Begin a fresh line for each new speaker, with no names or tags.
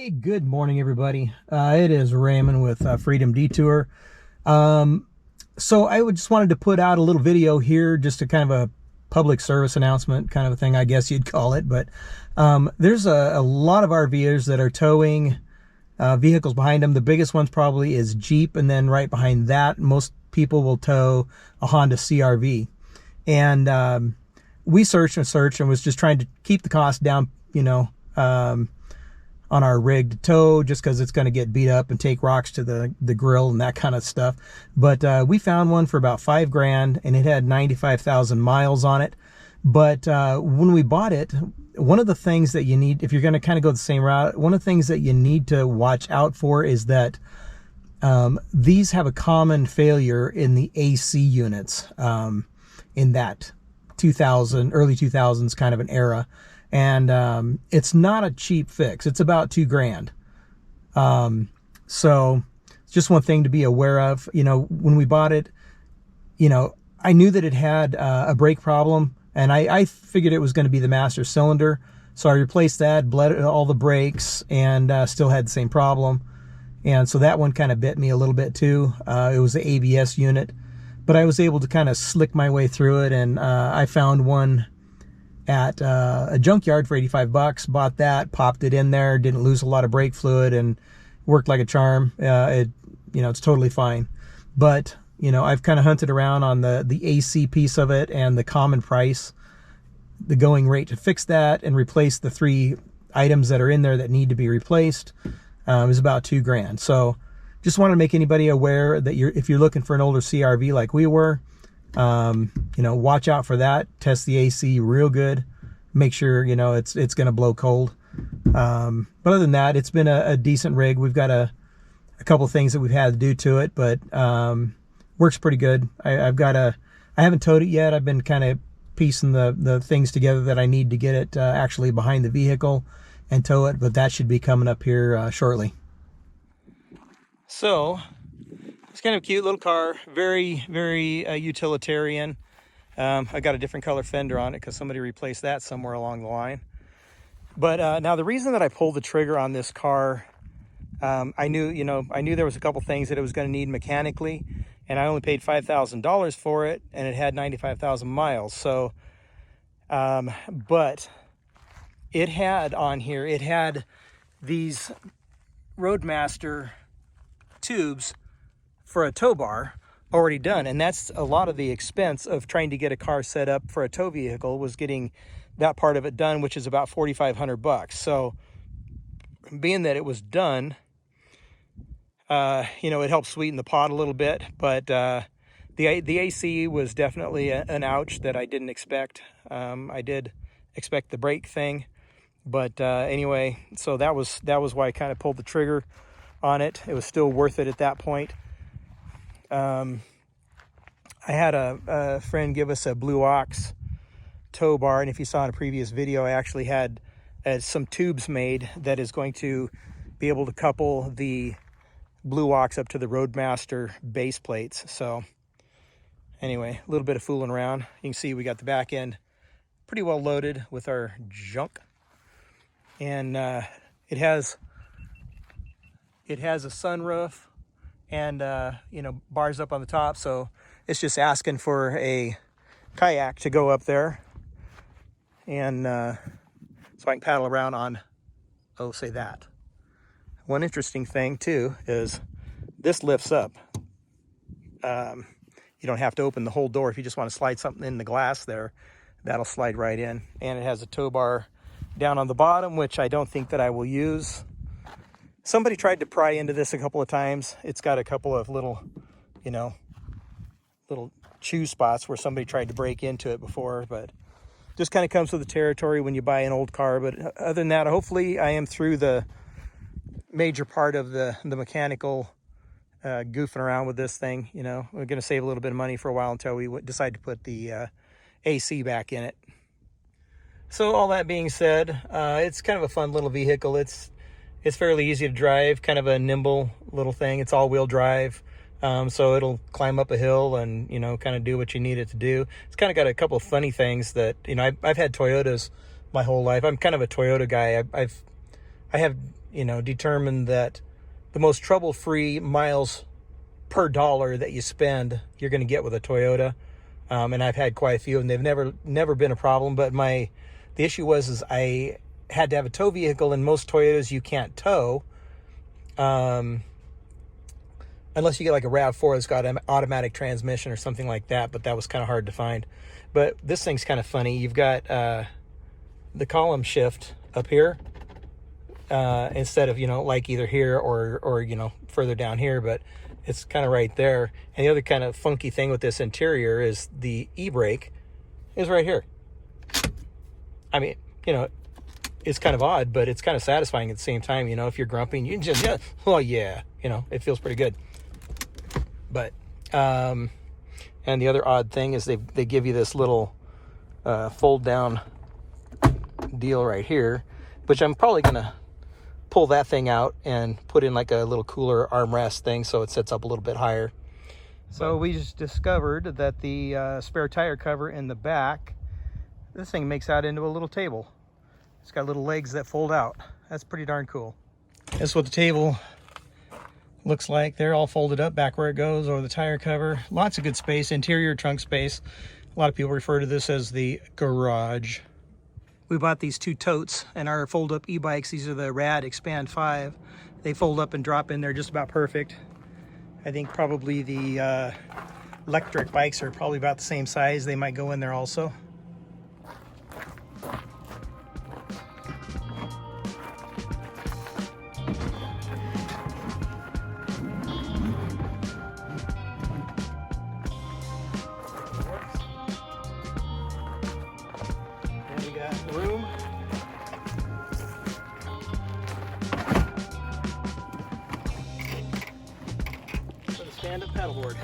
Hey, good morning, everybody. It is Raymond with Freedom Detour. So I just wanted to put out a little video here, just a kind of a public service announcement kind of a thing, I guess you'd call it. But there's a lot of RV'ers that are towing vehicles behind them. The biggest ones probably is Jeep, and then right behind that, most people will tow a Honda CRV. And we searched and was just trying to keep the cost down, on our rig to tow, just because it's going to get beat up and take rocks to the grill and that kind of stuff. But we found one for about $5,000, and it had 95,000 miles on it. But when we bought it, one of the things that you need, if you're going to kind of go the same route, one of the things that you need to watch out for is that these have a common failure in the AC units in that early 2000s kind of an era. And it's not a cheap fix. It's about $2,000. So it's just one thing to be aware of. When we bought it, I knew that it had a brake problem, and I figured it was going to be the master cylinder. So I replaced that, bled all the brakes, and still had the same problem. And so that one kind of bit me a little bit too. It was the ABS unit, but I was able to kind of slick my way through it, and I found one at a junkyard for $85. Bought that, popped it in there, didn't lose a lot of brake fluid, and worked like a charm. It's totally fine. But I've kind of hunted around on the AC piece of it and the common price, the going rate to fix that and replace the 3 items that are in there that need to be replaced is about $2,000. So just want to make anybody aware that if you're looking for an older CRV like we were, watch out for that. Test the AC real good. Make sure, it's going to blow cold. But other than that, it's been a decent rig. We've got a couple things that we've had to do to it, but works pretty good. I haven't towed it yet. I've been kind of piecing the things together that I need to get it actually behind the vehicle and tow it, but that should be coming up here shortly. So it's kind of a cute little car, very, very utilitarian. I got a different color fender on it because somebody replaced that somewhere along the line. But now the reason that I pulled the trigger on this car, I knew there was a couple things that it was going to need mechanically, and I only paid $5,000 for it, and it had 95,000 miles. So, but it had on here, it had these Roadmaster tubes for a tow bar already done, and that's a lot of the expense of trying to get a car set up for a tow vehicle, was getting that part of it done, which is about $4,500. So being that it was done, it helped sweeten the pot a little bit. But the AC was definitely an ouch that I didn't expect. I did expect the brake thing, but anyway, so that was why I kind of pulled the trigger on it. It was still worth it at that point. I had a friend give us a Blue Ox tow bar, and if you saw in a previous video, I actually had some tubes made that is going to be able to couple the Blue Ox up to the Roadmaster base plates. So anyway, a little bit of fooling around. You can see we got the back end pretty well loaded with our junk, and it has a sunroof and bars up on the top, so it's just asking for a kayak to go up there, and so I can paddle around on, say that. One interesting thing too is this lifts up. You don't have to open the whole door. If you just want to slide something in the glass there, that'll slide right in. And it has a tow bar down on the bottom, which I don't think that I will use. Somebody tried to pry into this a couple of times. It's got a couple of little chew spots where somebody tried to break into it before, but just kind of comes with the territory when you buy an old car. But other than that, hopefully I am through the major part of the mechanical goofing around with this thing. We're going to save a little bit of money for a while until we decide to put the AC back in it. So all that being said, it's kind of a fun little vehicle. It's fairly easy to drive, kind of a nimble little thing. It's all-wheel drive, so it'll climb up a hill and, kind of do what you need it to do. It's kind of got a couple of funny things that, I've had Toyotas my whole life. I'm kind of a Toyota guy. I have determined that the most trouble-free miles per dollar that you spend, you're going to get with a Toyota. And I've had quite a few, and they've never been a problem. But the issue was I had to have a tow vehicle, and most Toyotas you can't tow, unless you get like a RAV4 that's got an automatic transmission or something like that. But that was kind of hard to find. But this thing's kind of funny. You've got the column shift up here instead of like either here or further down here, but it's kind of right there. And the other kind of funky thing with this interior is the e-brake is right here. I mean, it's kind of odd, but it's kind of satisfying at the same time. If you're grumpy, and you can just, oh yeah, it feels pretty good. But, and the other odd thing is they give you this little fold down deal right here, which I'm probably going to pull that thing out and put in like a little cooler armrest thing so it sits up a little bit higher. So we just discovered that the spare tire cover in the back, this thing makes out into a little table. It's got little legs that fold out. That's pretty darn cool. That's what the table looks like. They're all folded up back where it goes over the tire cover. Lots of good space, interior trunk space. A lot of people refer to this as the garage. We bought these two totes and our fold-up e-bikes. These are the Rad Expand 5. They fold up and drop in there just about perfect. I think probably the electric bikes are probably about the same size. They might go in there also. Room. For the stand-up paddleboard.